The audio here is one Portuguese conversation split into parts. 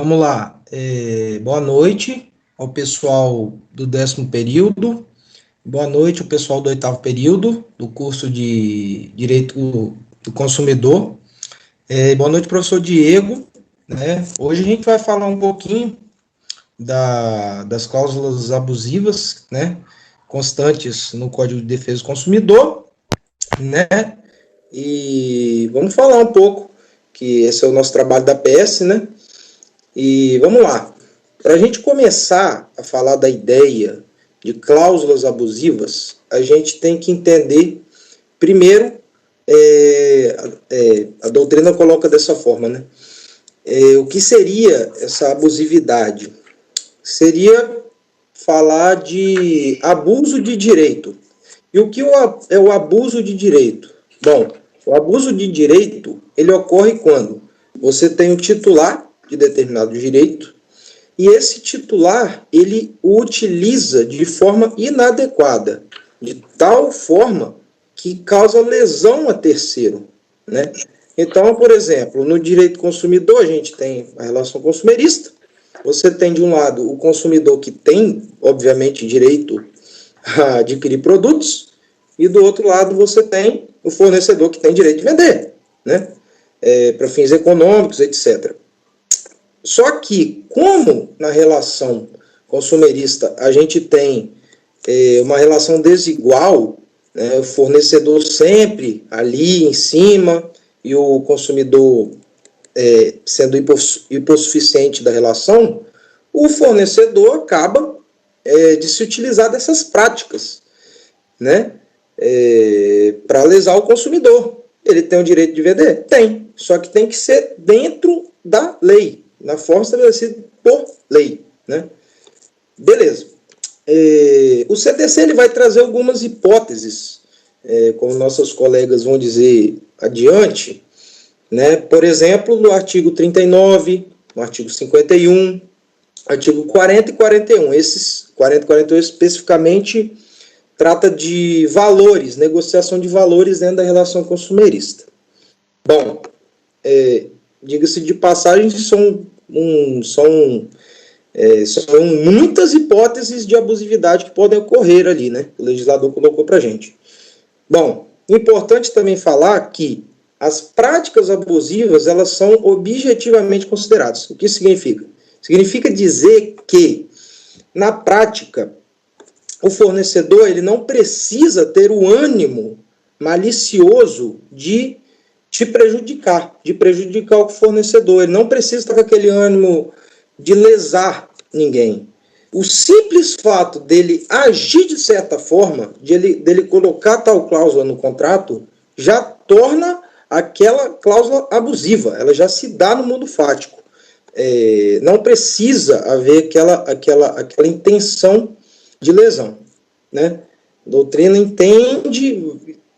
Vamos lá. Boa noite ao pessoal do 10º período. Boa noite ao pessoal do 8º período do curso de Direito do Consumidor. Boa noite, professor Diego. Né? Hoje a gente vai falar um pouquinho das cláusulas abusivas, né, constantes no Código de Defesa do Consumidor, né? E vamos falar um pouco, que esse é o nosso trabalho da PS, né? E vamos lá. Para a gente começar a falar da ideia de cláusulas abusivas, a gente tem que entender, primeiro, a doutrina coloca dessa forma, né? O que seria essa abusividade? Seria falar de abuso de direito. E o que é o abuso de direito? Bom, o abuso de direito, ele ocorre quando você tem um titular de determinado direito, e esse titular, ele o utiliza de forma inadequada, de tal forma que causa lesão a terceiro, né? Então, por exemplo, no direito consumidor, a gente tem a relação consumerista, você tem de um lado o consumidor que tem, obviamente, direito a adquirir produtos, e do outro lado você tem o fornecedor que tem direito de vender, né? Para fins econômicos, etc. Só que, como na relação consumerista a gente tem uma relação desigual, né, o fornecedor sempre ali em cima e o consumidor sendo hipossuficiente da relação, o fornecedor acaba de se utilizar dessas práticas, né, para lesar o consumidor. Ele tem o direito de vender? Tem, só que tem que ser dentro da lei, na forma estabelecida por lei, né? Beleza. O CDC ele vai trazer algumas hipóteses, como nossos colegas vão dizer adiante, né? Por exemplo, no artigo 39, no artigo 51, artigo 40 e 41. Esses 40 e 41 especificamente trata de valores, negociação de valores dentro da relação consumerista. Bom, diga-se de passagem, são muitas hipóteses de abusividade que podem ocorrer ali, né? O legislador colocou para a gente. Bom, importante também falar que as práticas abusivas, elas são objetivamente consideradas. O que significa? Significa dizer que, na prática, o fornecedor ele não precisa ter o ânimo malicioso de te prejudicar, de prejudicar o fornecedor. Ele não precisa estar com aquele ânimo de lesar ninguém. O simples fato dele agir de certa forma, dele colocar tal cláusula no contrato, já torna aquela cláusula abusiva. Ela já se dá no mundo fático. Não precisa haver aquela intenção de lesão, né? A doutrina tem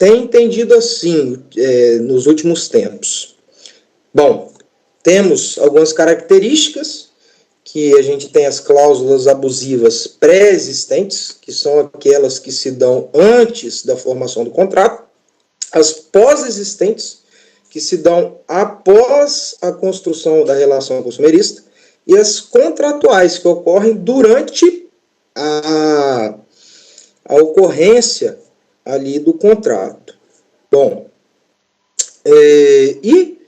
entendido assim nos últimos tempos. Bom, temos algumas características, que a gente tem as cláusulas abusivas pré-existentes, que são aquelas que se dão antes da formação do contrato, as pós-existentes, que se dão após a construção da relação consumerista, e as contratuais, que ocorrem durante a ocorrência ali do contrato. Bom, e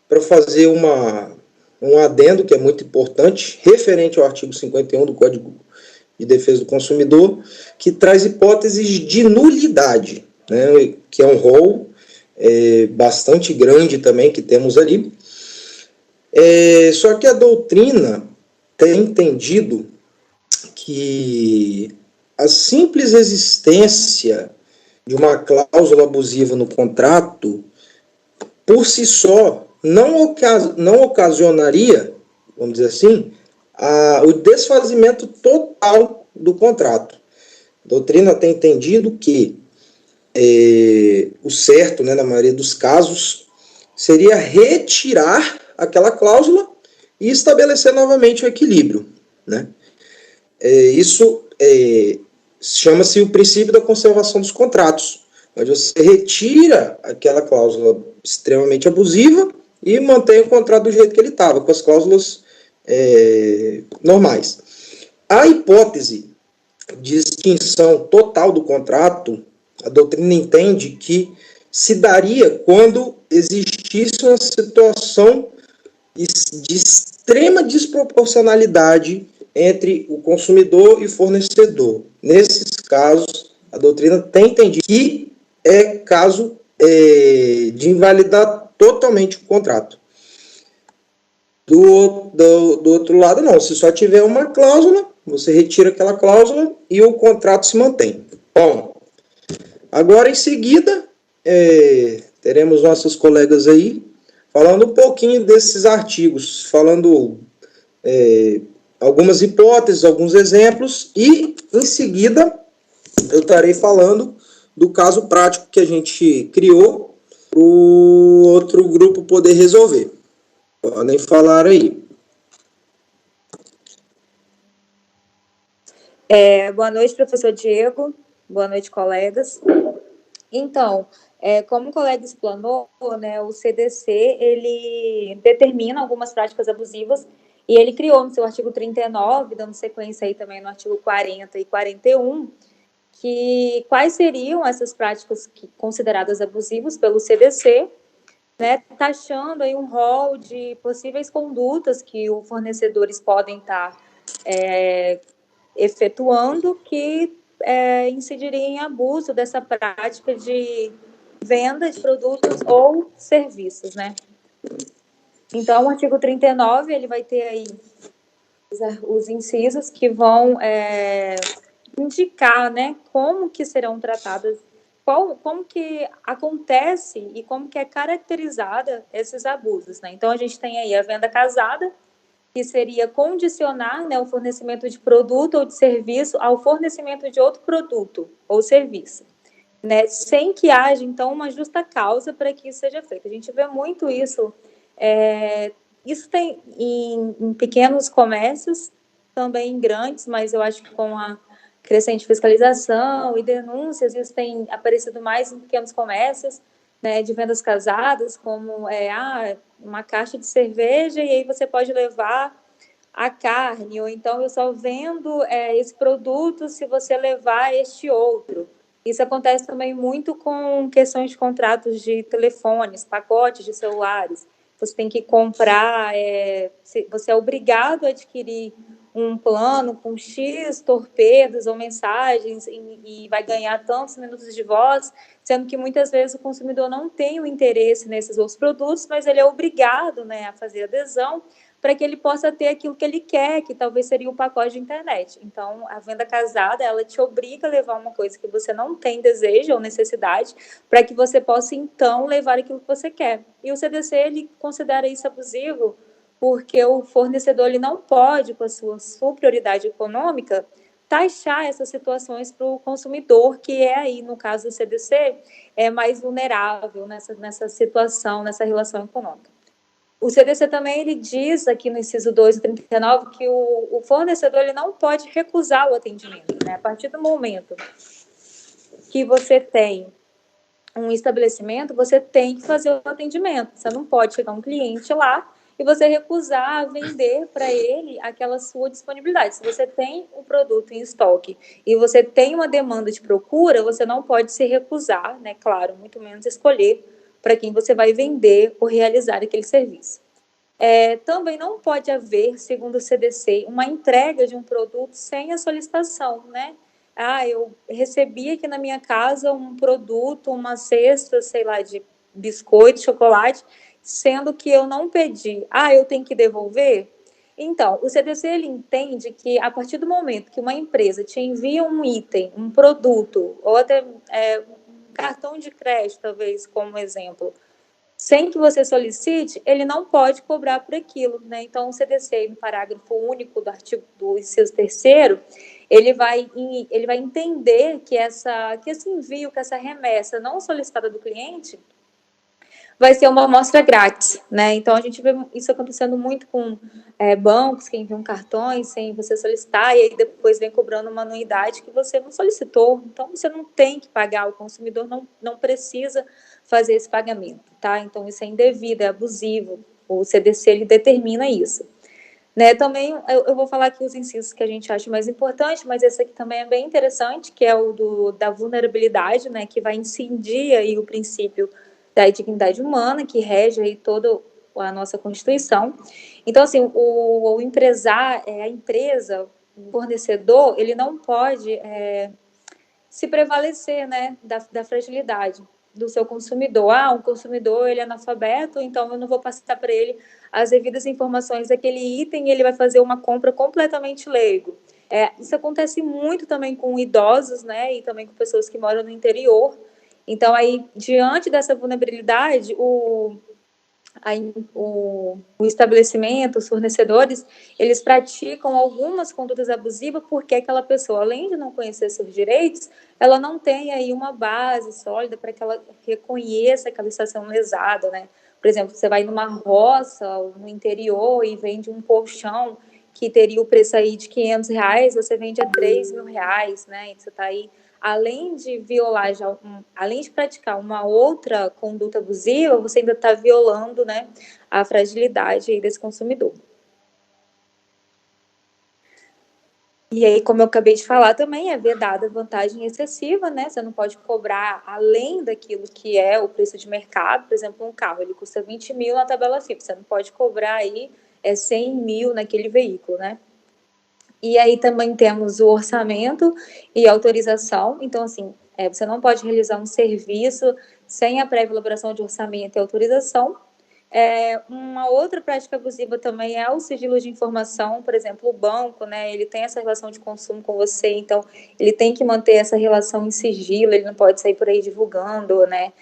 para fazer um adendo que é muito importante, referente ao artigo 51 do Código de Defesa do Consumidor, que traz hipóteses de nulidade, né, que é um rol bastante grande também que temos ali. Só que a doutrina tem entendido que a simples existência de uma cláusula abusiva no contrato, por si só, não ocasionaria, vamos dizer assim, o desfazimento total do contrato. A doutrina tem entendido que o certo, né, na maioria dos casos, seria retirar aquela cláusula e estabelecer novamente o equilíbrio, né? Isso chama-se o princípio da conservação dos contratos, onde você retira aquela cláusula extremamente abusiva e mantém o contrato do jeito que ele estava, com as cláusulas normais. A hipótese de extinção total do contrato, a doutrina entende que se daria quando existisse uma situação de extrema desproporcionalidade entre o consumidor e o fornecedor. Nesses casos, a doutrina tem entendido que é caso de invalidar totalmente o contrato. Do outro lado, não. Se só tiver uma cláusula, você retira aquela cláusula e o contrato se mantém. Bom, agora em seguida, teremos nossos colegas aí falando um pouquinho desses artigos, falando algumas hipóteses, alguns exemplos, e em seguida eu estarei falando do caso prático que a gente criou para o outro grupo poder resolver. Podem falar aí. Boa noite, professor Diego. Boa noite, colegas. Então, como o colega explanou, né, o CDC, ele determina algumas práticas abusivas e ele criou no seu artigo 39, dando sequência aí também no artigo 40 e 41, que quais seriam essas práticas consideradas abusivas pelo CDC, né, taxando aí um rol de possíveis condutas que os fornecedores podem estar efetuando que incidiria em abuso dessa prática de venda de produtos ou serviços, né? Então, o artigo 39, ele vai ter aí os incisos que vão indicar, né, como que serão tratadas, como que acontece e como que é caracterizada esses abusos, né? Então, a gente tem aí a venda casada, que seria condicionar, né, o fornecimento de produto ou de serviço ao fornecimento de outro produto ou serviço, né, sem que haja, então, uma justa causa para que isso seja feito. A gente vê muito isso, isso tem em pequenos comércios, também em grandes, mas eu acho que com a crescente fiscalização e denúncias, isso tem aparecido mais em pequenos comércios, né, de vendas casadas, como uma caixa de cerveja e aí você pode levar a carne, ou então eu só vendo esse produto se você levar este outro. Isso acontece também muito com questões de contratos de telefones, pacotes de celulares. Você tem que comprar, você é obrigado a adquirir um plano com X torpedos ou mensagens e vai ganhar tantos minutos de voz, sendo que muitas vezes o consumidor não tem o interesse nesses outros produtos, mas ele é obrigado, né, a fazer adesão para que ele possa ter aquilo que ele quer, que talvez seria o pacote de internet. Então, a venda casada, ela te obriga a levar uma coisa que você não tem desejo ou necessidade, para que você possa, então, levar aquilo que você quer. E o CDC, ele considera isso abusivo, porque o fornecedor ele não pode, com a sua superioridade econômica, taxar essas situações para o consumidor, que é aí, no caso do CDC, é mais vulnerável nessa situação, nessa relação econômica. O CDC também ele diz aqui no inciso 2 e 39 que o fornecedor ele não pode recusar o atendimento, né? A partir do momento que você tem um estabelecimento, você tem que fazer o atendimento. Você não pode chegar um cliente lá e você recusar vender para ele aquela sua disponibilidade. Se você tem um produto em estoque e você tem uma demanda de procura, você não pode se recusar, né? Claro, muito menos escolher para quem você vai vender ou realizar aquele serviço. Também não pode haver, segundo o CDC, uma entrega de um produto sem a solicitação, né? Eu recebi aqui na minha casa um produto, uma cesta, sei lá, de biscoito, chocolate, sendo que eu não pedi. Eu tenho que devolver? Então, o CDC ele entende que a partir do momento que uma empresa te envia um item, um produto, ou até um cartão de crédito, talvez, como exemplo, sem que você solicite, ele não pode cobrar por aquilo, né? Então, o CDC, no parágrafo único do artigo do inciso 3º, ele vai entender que esse envio, que essa remessa não solicitada do cliente, vai ser uma amostra grátis, né? Então, a gente vê isso acontecendo muito com bancos que enviam cartões sem você solicitar e aí depois vem cobrando uma anuidade que você não solicitou. Então, você não tem que pagar, o consumidor não precisa fazer esse pagamento, tá? Então, isso é indevido, é abusivo. O CDC, ele determina isso. Né, também eu vou falar aqui os incisos que a gente acha mais importante, mas esse aqui também é bem interessante, que é o da vulnerabilidade, né, que vai incidir aí o princípio da dignidade humana, que rege aí toda a nossa Constituição. Então, assim, o empresário, a empresa, o fornecedor, ele não pode se prevalecer, né, da fragilidade do seu consumidor. Um consumidor, ele é analfabeto, então eu não vou passar para ele as devidas informações daquele item e ele vai fazer uma compra completamente leigo. Isso acontece muito também com idosos, né, e também com pessoas que moram no interior. Então, aí, diante dessa vulnerabilidade, o estabelecimento, os fornecedores, eles praticam algumas condutas abusivas porque aquela pessoa, além de não conhecer seus direitos, ela não tem aí uma base sólida para que ela reconheça que ela está sendo lesada, né? Por exemplo, você vai numa roça, no interior, e vende um colchão que teria o preço aí de R$ 500, você vende a R$ 3.000, né? E você está aí, além de violar, além de praticar uma outra conduta abusiva, você ainda está violando, né, a fragilidade aí desse consumidor. E aí, como eu acabei de falar também, é vedada vantagem excessiva, né? Você não pode cobrar além daquilo que é o preço de mercado. Por exemplo, um carro, ele custa 20 mil na tabela FIP. Você não pode cobrar aí 100 mil naquele veículo, né? E aí também temos o orçamento e autorização. Então, assim, você não pode realizar um serviço sem a prévia elaboração de orçamento e autorização. Uma outra prática abusiva também é o sigilo de informação. Por exemplo, o banco, né, ele tem essa relação de consumo com você, então ele tem que manter essa relação em sigilo, ele não pode sair por aí divulgando, né,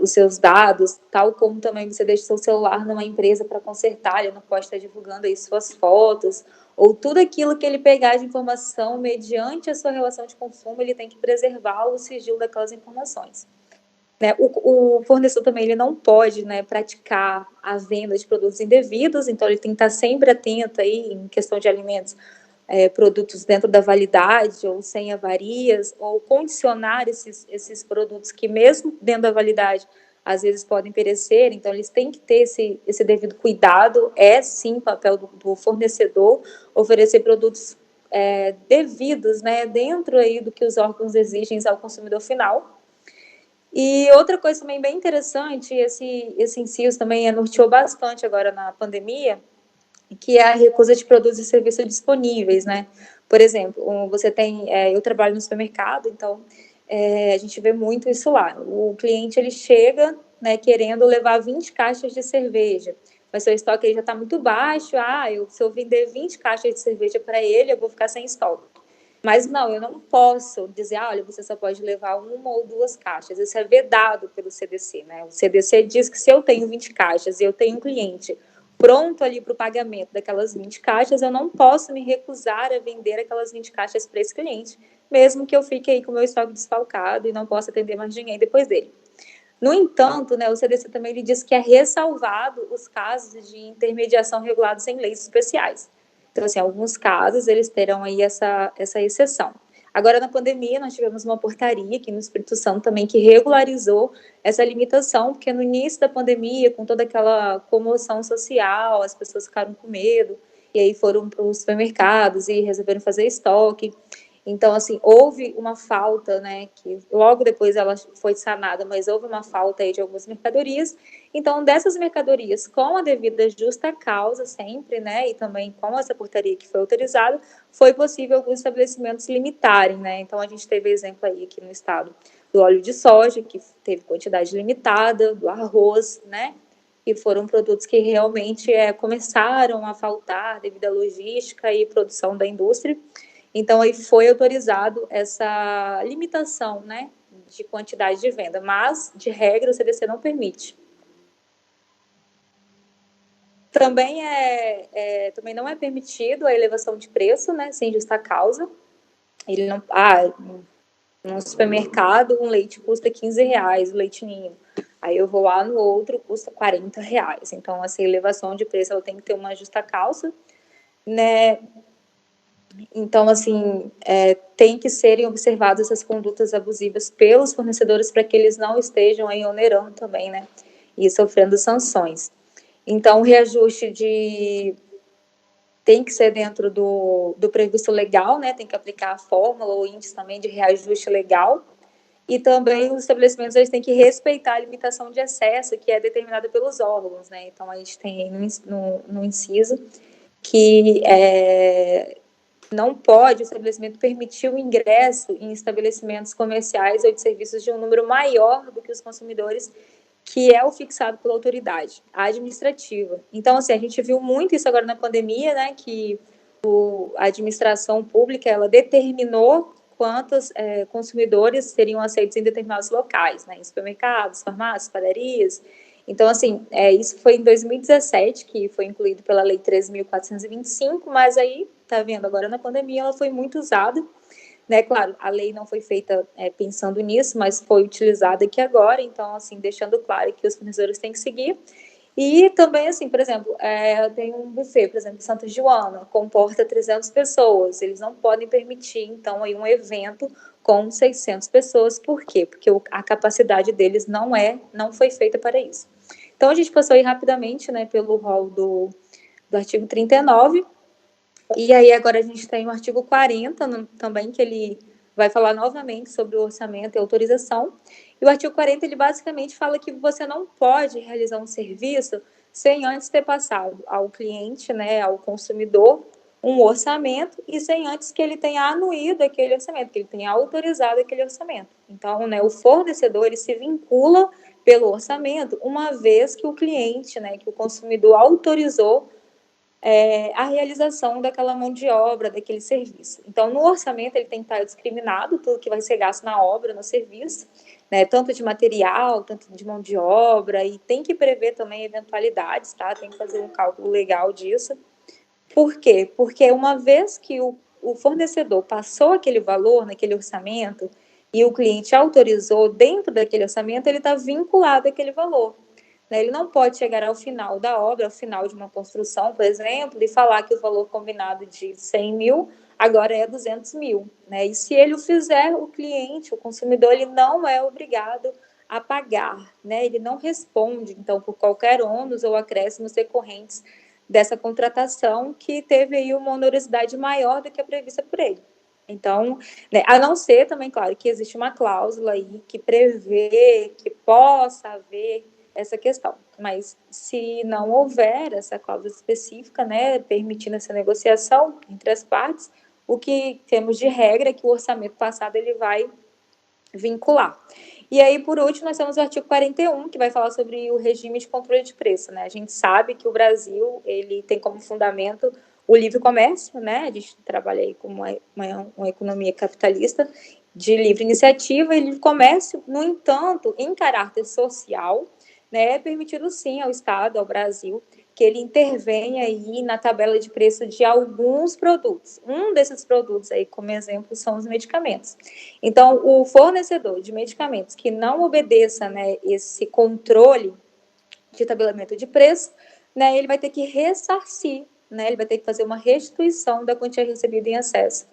os seus dados, tal como também você deixa seu celular numa empresa para consertar, ele não pode estar divulgando aí suas fotos, ou tudo aquilo que ele pegar de informação mediante a sua relação de consumo, ele tem que preservar o sigilo daquelas informações. Né? O fornecedor também ele não pode, né, praticar a venda de produtos indevidos, então ele tem que estar sempre atento aí em questão de alimentos, produtos dentro da validade ou sem avarias, ou condicionar esses produtos que mesmo dentro da validade às vezes podem perecer, então eles têm que ter esse devido cuidado. É sim papel do fornecedor oferecer produtos devidos, né, dentro aí do que os órgãos exigem ao consumidor final. E outra coisa também bem interessante, esse inciso também norteou bastante agora na pandemia, que é a recusa de produtos e serviços disponíveis, né? Por exemplo, você tem, eu trabalho no supermercado, então a gente vê muito isso lá. O cliente ele chega, né, querendo levar 20 caixas de cerveja, mas seu estoque já está muito baixo. Se eu vender 20 caixas de cerveja para ele, eu vou ficar sem estoque. Mas não, eu não posso dizer, olha, você só pode levar uma ou duas caixas. Isso é vedado pelo CDC, né? O CDC diz que se eu tenho 20 caixas e eu tenho um cliente pronto ali para o pagamento daquelas 20 caixas, eu não posso me recusar a vender aquelas 20 caixas para esse cliente, mesmo que eu fique aí com o meu estoque desfalcado e não possa atender mais ninguém depois dele. No entanto, né, o CDC também ele diz que é ressalvado os casos de intermediação regulados em leis especiais. Então, assim, alguns casos eles terão aí essa exceção. Agora, na pandemia, nós tivemos uma portaria aqui no Espírito Santo também que regularizou essa limitação, porque no início da pandemia, com toda aquela comoção social, as pessoas ficaram com medo, e aí foram para os supermercados e resolveram fazer estoque. Então, assim, houve uma falta, né, que logo depois ela foi sanada, mas houve uma falta aí de algumas mercadorias. Então, dessas mercadorias, com a devida justa causa sempre, né, e também com essa portaria que foi autorizada, foi possível alguns estabelecimentos limitarem, né. Então, a gente teve exemplo aí aqui no estado do óleo de soja, que teve quantidade limitada, do arroz, né, que foram produtos que realmente começaram a faltar devido à logística e produção da indústria. Então, aí foi autorizado essa limitação, né, de quantidade de venda, mas, de regra, o CDC não permite. Também, também não é permitido a elevação de preço, né, sem justa causa. Ele não, no supermercado, um leite custa R$ 15, o leite ninho. Aí eu vou lá no outro, custa R$ 40. Então, essa elevação de preço ela tem que ter uma justa causa, né? Então, assim, tem que serem observadas essas condutas abusivas pelos fornecedores para que eles não estejam aí onerando também, né, e sofrendo sanções. Então, o reajuste tem que ser dentro do previsto legal, né? Tem que aplicar a fórmula ou índice também de reajuste legal. E também os estabelecimentos eles têm que respeitar a limitação de acesso que é determinada pelos órgãos, né? Então, a gente tem aí no inciso que não pode o estabelecimento permitir o ingresso em estabelecimentos comerciais ou de serviços de um número maior do que os consumidores, que é o fixado pela autoridade administrativa. Então, assim, a gente viu muito isso agora na pandemia, né, que a administração pública, ela determinou quantos consumidores seriam aceitos em determinados locais, né, em supermercados, farmácias, padarias. Então, assim, isso foi em 2017, que foi incluído pela Lei 13.425, mas aí, tá vendo, agora na pandemia ela foi muito usada, né? Claro, a lei não foi feita pensando nisso, mas foi utilizada aqui agora, então, assim, deixando claro que os fornecedores têm que seguir. E também, assim, por exemplo, tem um buffet, por exemplo, em Santa Joana, comporta 300 pessoas, eles não podem permitir, então, aí um evento com 600 pessoas, por quê? Porque a capacidade deles não foi feita para isso. Então, a gente passou aí rapidamente, né, pelo rol do artigo 39, e aí agora a gente tem o artigo 40 também, que ele vai falar novamente sobre o orçamento e autorização. E o artigo 40, ele basicamente fala que você não pode realizar um serviço sem antes ter passado ao cliente, né, ao consumidor, um orçamento e sem antes que ele tenha anuído aquele orçamento, que ele tenha autorizado aquele orçamento. Então, né, o fornecedor, ele se vincula pelo orçamento, uma vez que o cliente, né, que o consumidor autorizou a realização daquela mão de obra, daquele serviço. Então, no orçamento, ele tem que estar discriminado tudo que vai ser gasto na obra, no serviço, né, tanto de material, tanto de mão de obra, e tem que prever também eventualidades, tá? Tem que fazer um cálculo legal disso. Por quê? Porque uma vez que o fornecedor passou aquele valor naquele orçamento e o cliente autorizou dentro daquele orçamento, ele está vinculado àquele valor. Ele não pode chegar ao final da obra, ao final de uma construção, por exemplo, e falar que o valor combinado de 100 mil agora é 200 mil. Né? E se ele o fizer, o cliente, o consumidor, ele não é obrigado a pagar. Né? Ele não responde, então, por qualquer ônus ou acréscimos decorrentes dessa contratação que teve aí uma onerosidade maior do que a prevista por ele. Então, né, a não ser também, claro, que existe uma cláusula aí que prevê que possa haver essa questão. Mas se não houver essa cláusula específica, né, permitindo essa negociação entre as partes, o que temos de regra é que o orçamento passado ele vai vincular. E aí, por último, nós temos o artigo 41, que vai falar sobre o regime de controle de preço, né? A gente sabe que o Brasil, ele tem como fundamento o livre comércio, né? A gente trabalha aí com uma economia capitalista de livre iniciativa e livre comércio, no entanto, em caráter social, né, é permitido sim ao Estado, ao Brasil, que ele intervenha aí na tabela de preço de alguns produtos. Um desses produtos aí, como exemplo, são os medicamentos. Então, o fornecedor de medicamentos que não obedeça, né, esse controle de tabelamento de preço, né, ele vai ter que ressarcir, né, ele vai ter que fazer uma restituição da quantia recebida em acesso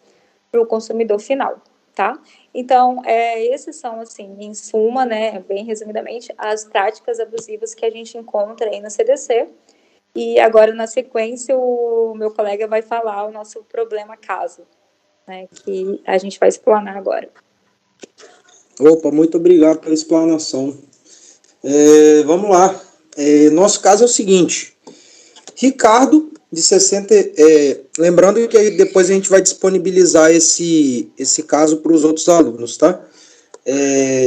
para o consumidor final. Tá? Então, esses são, assim, em suma, né, bem resumidamente, as práticas abusivas que a gente encontra aí na CDC. E agora, na sequência, o meu colega vai falar o nosso problema caso, né, que a gente vai explanar agora. Opa, muito obrigado pela explanação. Vamos lá. Nosso caso é o seguinte. Ricardo, de 60... lembrando que aí depois a gente vai disponibilizar esse caso para os outros alunos, tá?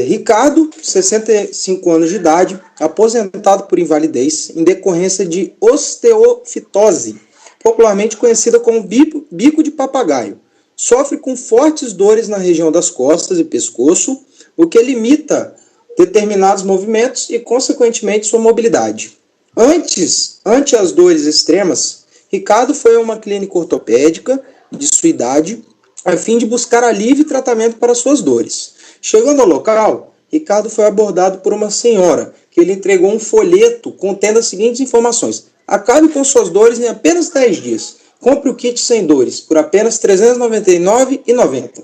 Ricardo, 65 anos de idade, aposentado por invalidez em decorrência de osteofitose, popularmente conhecida como bico de papagaio. Sofre com fortes dores na região das costas e pescoço, o que limita determinados movimentos e, consequentemente, sua mobilidade. Ante as dores extremas, Ricardo foi a uma clínica ortopédica de sua idade, a fim de buscar alívio e tratamento para suas dores. Chegando ao local, Ricardo foi abordado por uma senhora, que lhe entregou um folheto contendo as seguintes informações. Acabe com suas dores em apenas 10 dias. Compre o kit sem dores por apenas R$ 399,90.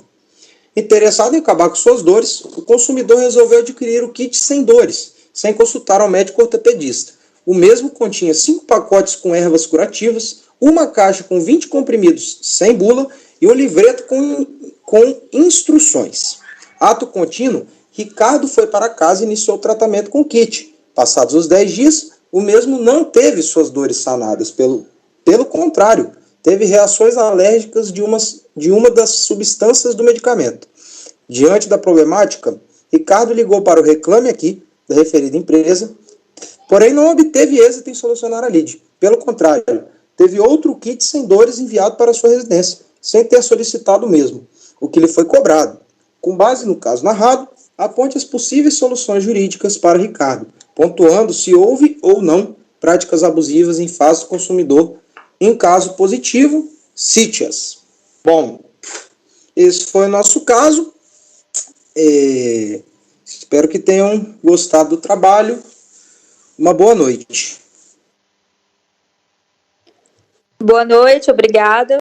Interessado em acabar com suas dores, o consumidor resolveu adquirir o kit sem dores, sem consultar ao médico ortopedista. O mesmo continha 5 pacotes com ervas curativas, uma caixa com 20 comprimidos sem bula e um livreto com instruções. Ato contínuo, Ricardo foi para casa e iniciou o tratamento com kit. Passados os 10 dias, o mesmo não teve suas dores sanadas. Pelo contrário, teve reações alérgicas de uma das substâncias do medicamento. Diante da problemática, Ricardo ligou para o Reclame Aqui, da referida empresa, porém não obteve êxito em solucionar a lide. Pelo contrário, teve outro kit sem dores enviado para sua residência, sem ter solicitado o mesmo, o que lhe foi cobrado. Com base no caso narrado, aponte as possíveis soluções jurídicas para Ricardo, pontuando se houve ou não práticas abusivas em face do consumidor. Em caso positivo, cite-as. Bom, esse foi o nosso caso. Espero que tenham gostado do trabalho. Uma boa noite. Boa noite, obrigada.